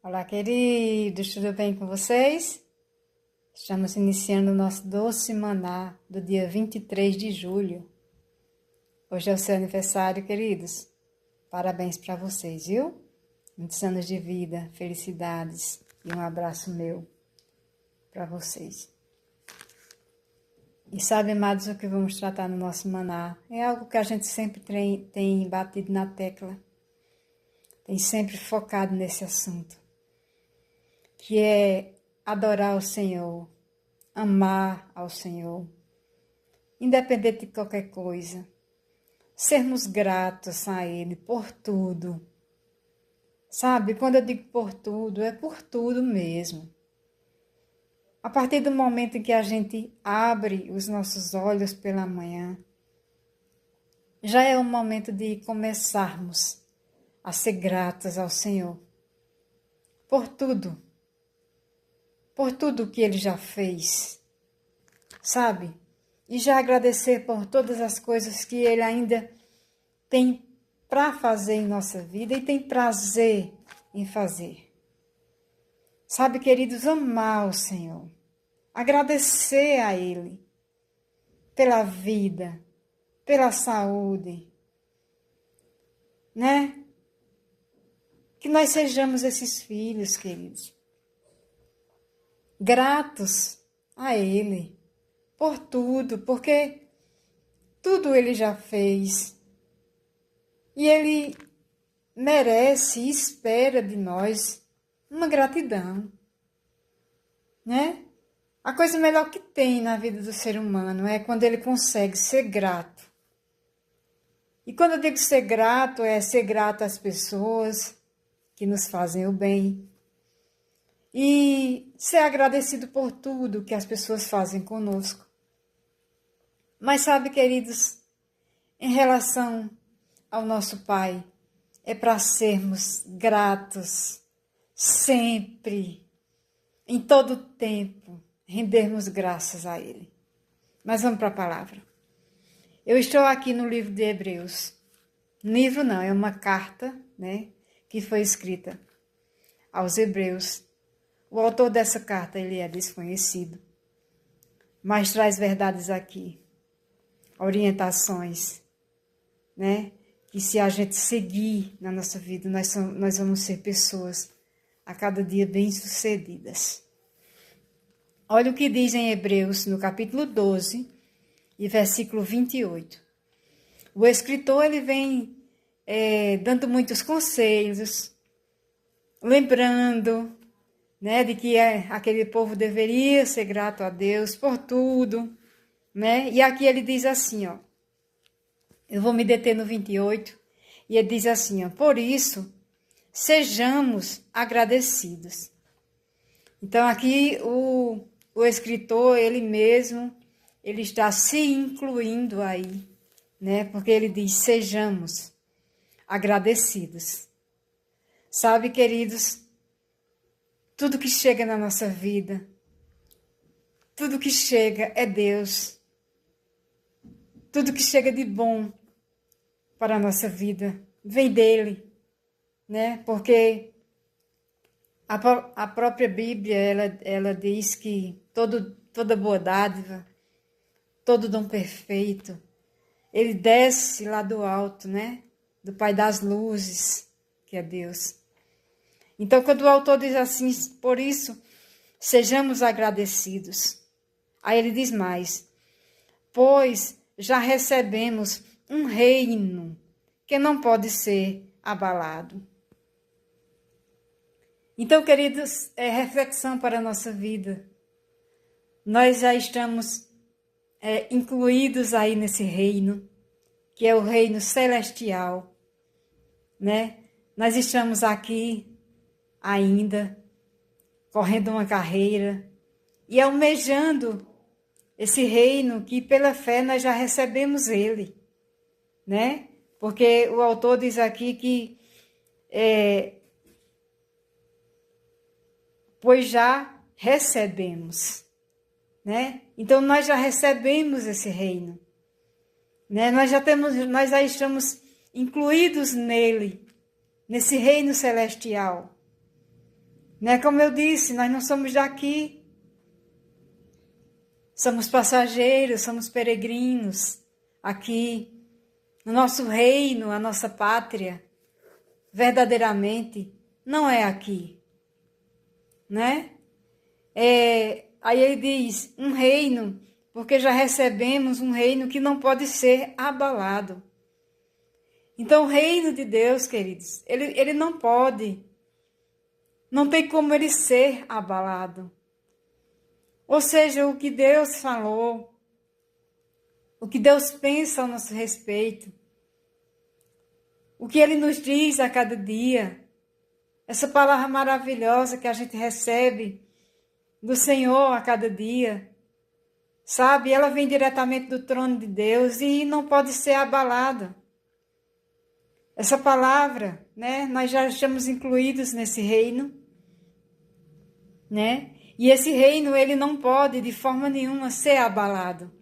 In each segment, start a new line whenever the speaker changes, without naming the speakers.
Olá, queridos, tudo bem com vocês? Estamos iniciando o nosso doce maná do dia 23 de julho. Hoje é o seu aniversário, queridos. Parabéns para vocês, viu? Muitos anos de vida, felicidades e um abraço meu para vocês. E sabe, amados, o que vamos tratar no nosso maná? É algo que a gente sempre tem batido na tecla, tem sempre focado nesse assunto, que é adorar o Senhor, amar ao Senhor, independente de qualquer coisa, sermos gratos a Ele por tudo. Sabe, quando eu digo por tudo, é por tudo mesmo. A partir do momento em que a gente abre os nossos olhos pela manhã, já é o momento de começarmos a ser gratos ao Senhor por tudo que Ele já fez, sabe? E já agradecer por todas as coisas que Ele ainda tem para fazer em nossa vida e tem prazer em fazer. Sabe, queridos, amar o Senhor, agradecer a Ele pela vida, pela saúde, né? Que nós sejamos esses filhos, queridos, gratos a Ele por tudo, porque tudo Ele já fez. E Ele merece e espera de nós uma gratidão, né? A coisa melhor que tem na vida do ser humano é quando ele consegue ser grato. E quando eu digo ser grato, é ser grato às pessoas que nos fazem o bem. E ser agradecido por tudo que as pessoas fazem conosco. Mas sabe, queridos, em relação ao nosso Pai, é para sermos gratos sempre, em todo tempo, rendermos graças a Ele. Mas vamos para a palavra. Eu estou aqui no livro de Hebreus. Livro não, é uma carta, né, que foi escrita aos Hebreus. O autor dessa carta, ele é desconhecido, mas traz verdades aqui, orientações, né, que se a gente seguir na nossa vida, nós vamos ser pessoas a cada dia bem-sucedidas. Olha o que diz em Hebreus, no capítulo 12, e versículo 28. O escritor, ele vem dando muitos conselhos, lembrando, né, de que aquele povo deveria ser grato a Deus por tudo, né? E aqui ele diz assim, ó, eu vou me deter no 28, e ele diz assim, ó, por isso, sejamos agradecidos. Então aqui o escritor, ele mesmo, ele está se incluindo aí, né? Porque ele diz, sejamos agradecidos. Sabe, queridos, tudo que chega na nossa vida, tudo que chega é Deus. Tudo que chega de bom para a nossa vida vem dele, né? Porque a própria Bíblia, ela diz que toda boa dádiva, todo dom perfeito, ele desce lá do alto, né? Do Pai das luzes, que é Deus. Então, quando o autor diz assim, por isso, sejamos agradecidos. Aí ele diz mais, pois já recebemos um reino que não pode ser abalado. Então, queridos, é reflexão para a nossa vida. Nós já estamos incluídos aí nesse reino, que é o reino celestial, né? Nós estamos aqui ainda, correndo uma carreira e almejando esse reino que pela fé nós já recebemos ele, né? Porque o autor diz aqui que pois já recebemos, né? Então nós já recebemos esse reino, né? Nós já estamos incluídos nele, nesse reino celestial. Né? Como eu disse, nós não somos daqui. Somos passageiros, somos peregrinos aqui. O nosso reino, a nossa pátria, verdadeiramente, não é aqui. Né? Aí ele diz, um reino, porque já recebemos um reino que não pode ser abalado. Então, o reino de Deus, queridos, ele não pode, não tem como ele ser abalado. Ou seja, o que Deus falou, o que Deus pensa ao nosso respeito, o que Ele nos diz a cada dia, essa palavra maravilhosa que a gente recebe do Senhor a cada dia, sabe? Ela vem diretamente do trono de Deus e não pode ser abalada. Essa palavra, né? Nós já estamos incluídos nesse reino, né? E esse reino, ele não pode de forma nenhuma ser abalado.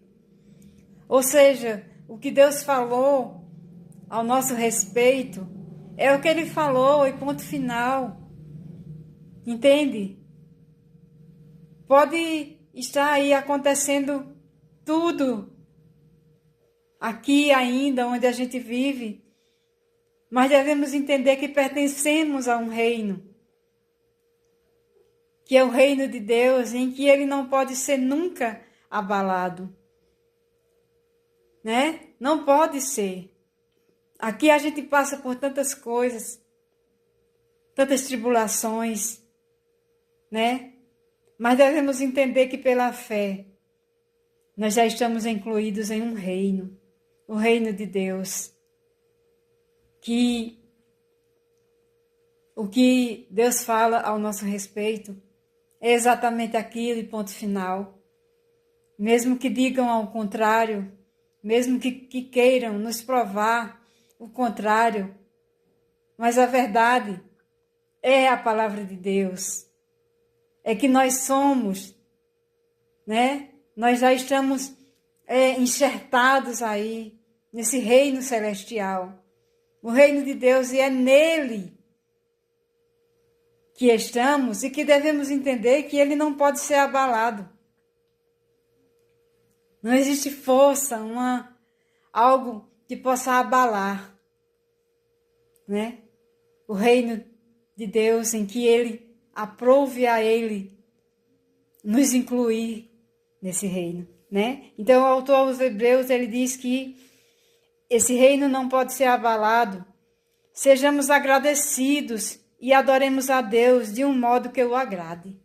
Ou seja, o que Deus falou ao nosso respeito é o que Ele falou e ponto final. Entende? Pode estar aí acontecendo tudo aqui ainda onde a gente vive, mas devemos entender que pertencemos a um reino, que é o reino de Deus, em que ele não pode ser nunca abalado. Né? Não pode ser. Aqui a gente passa por tantas coisas, tantas tribulações, né? Mas devemos entender que pela fé nós já estamos incluídos em um reino, o reino de Deus, que o que Deus fala ao nosso respeito é exatamente aquilo e ponto final. Mesmo que digam ao contrário, mesmo que queiram nos provar o contrário, mas a verdade é a palavra de Deus. É que nós somos, né? Nós já estamos enxertados aí, nesse reino celestial. O reino de Deus, e é nele que estamos e que devemos entender que ele não pode ser abalado. Não existe força, algo que possa abalar, né? O reino de Deus, em que ele aprove a ele nos incluir nesse reino, né? Então, o autor aos Hebreus, ele diz que esse reino não pode ser abalado. Sejamos agradecidos e adoremos a Deus de um modo que o agrade.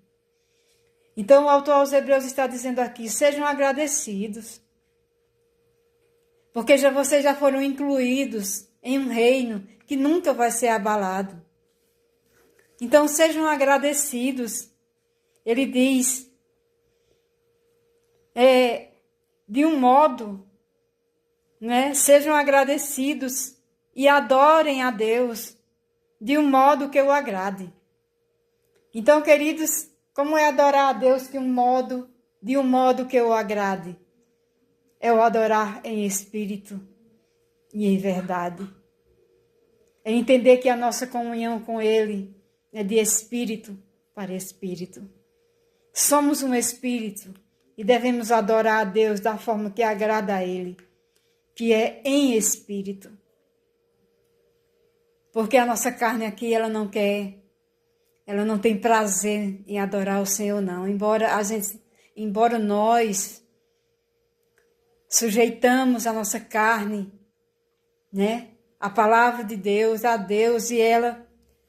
Então, o autor aos Hebreus está dizendo aqui, sejam agradecidos, porque vocês já foram incluídos em um reino que nunca vai ser abalado. Então, sejam agradecidos. Ele diz, de um modo, né? Sejam agradecidos e adorem a Deus de um modo que o agrade. Então, queridos, como é adorar a Deus de um modo que o agrade? É o adorar em espírito e em verdade. É entender que a nossa comunhão com Ele é de espírito para espírito. Somos um espírito e devemos adorar a Deus da forma que agrada a Ele, que é em espírito. Porque a nossa carne aqui, ela não tem prazer em adorar o Senhor, não. Embora nós sujeitamos a nossa carne, né? A palavra de Deus, a Deus, e ela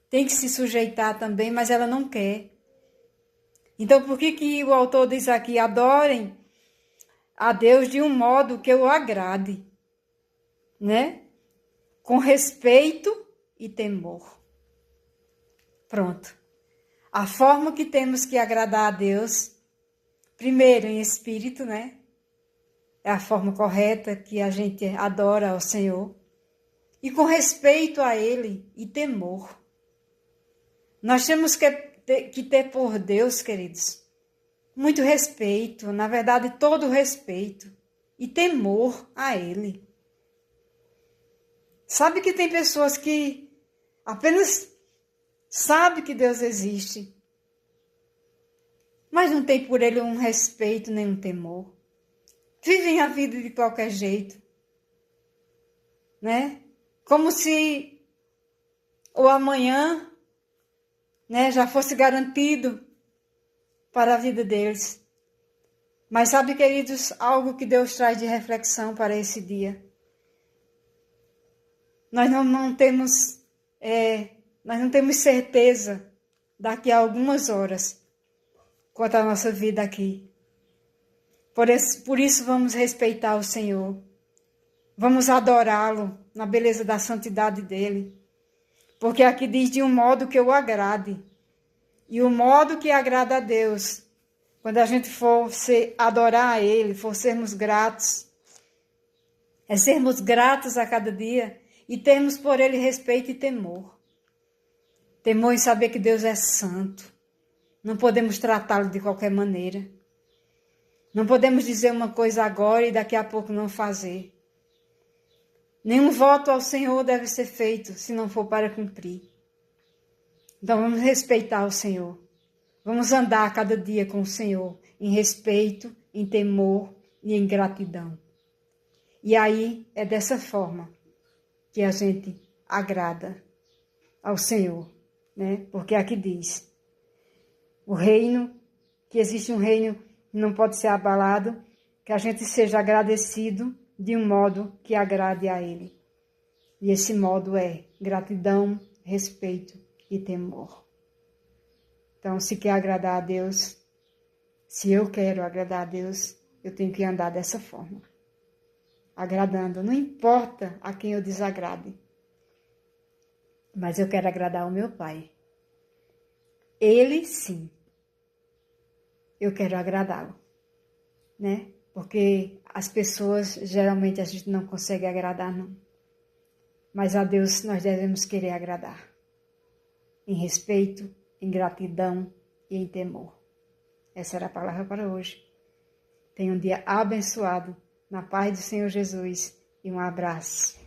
tem que se sujeitar também, mas ela não quer. Então, por que o autor diz aqui, adorem a Deus de um modo que o agrade, né? Com respeito e temor. Pronto. A forma que temos que agradar a Deus, primeiro em espírito, né? É a forma correta que a gente adora ao Senhor. E com respeito a Ele e temor. Nós temos que ter por Deus, queridos, muito respeito, na verdade, todo respeito e temor a Ele. Sabe que tem pessoas que apenas sabem que Deus existe, mas não tem por ele um respeito nem um temor. Vivem a vida de qualquer jeito, né? Como se o amanhã, né, já fosse garantido para a vida deles. Mas sabe, queridos, algo que Deus traz de reflexão para esse dia. Nós não temos certeza daqui a algumas horas quanto à nossa vida aqui. Por isso vamos respeitar o Senhor. Vamos adorá-lo na beleza da santidade dele. Porque aqui diz de um modo que o agrade. E o modo que agrada a Deus, quando a gente for adorar a ele, for sermos gratos, é sermos gratos a cada dia e termos por ele respeito e temor. Temor em saber que Deus é santo. Não podemos tratá-lo de qualquer maneira. Não podemos dizer uma coisa agora e daqui a pouco não fazer. Nenhum voto ao Senhor deve ser feito se não for para cumprir. Então vamos respeitar o Senhor. Vamos andar cada dia com o Senhor em respeito, em temor e em gratidão. E aí é dessa forma que a gente agrada ao Senhor, né? Porque aqui diz, que existe um reino que não pode ser abalado, que a gente seja agradecido de um modo que agrade a Ele. E esse modo é gratidão, respeito e temor. Então, se quer agradar a Deus, se eu quero agradar a Deus, eu tenho que andar dessa forma. Agradando, não importa a quem eu desagrade. Mas eu quero agradar o meu Pai. Ele, sim. Eu quero agradá-lo, né? Porque as pessoas, geralmente, a gente não consegue agradar, não. Mas a Deus nós devemos querer agradar. Em respeito, em gratidão e em temor. Essa era a palavra para hoje. Tenha um dia abençoado, na paz do Senhor Jesus, e um abraço.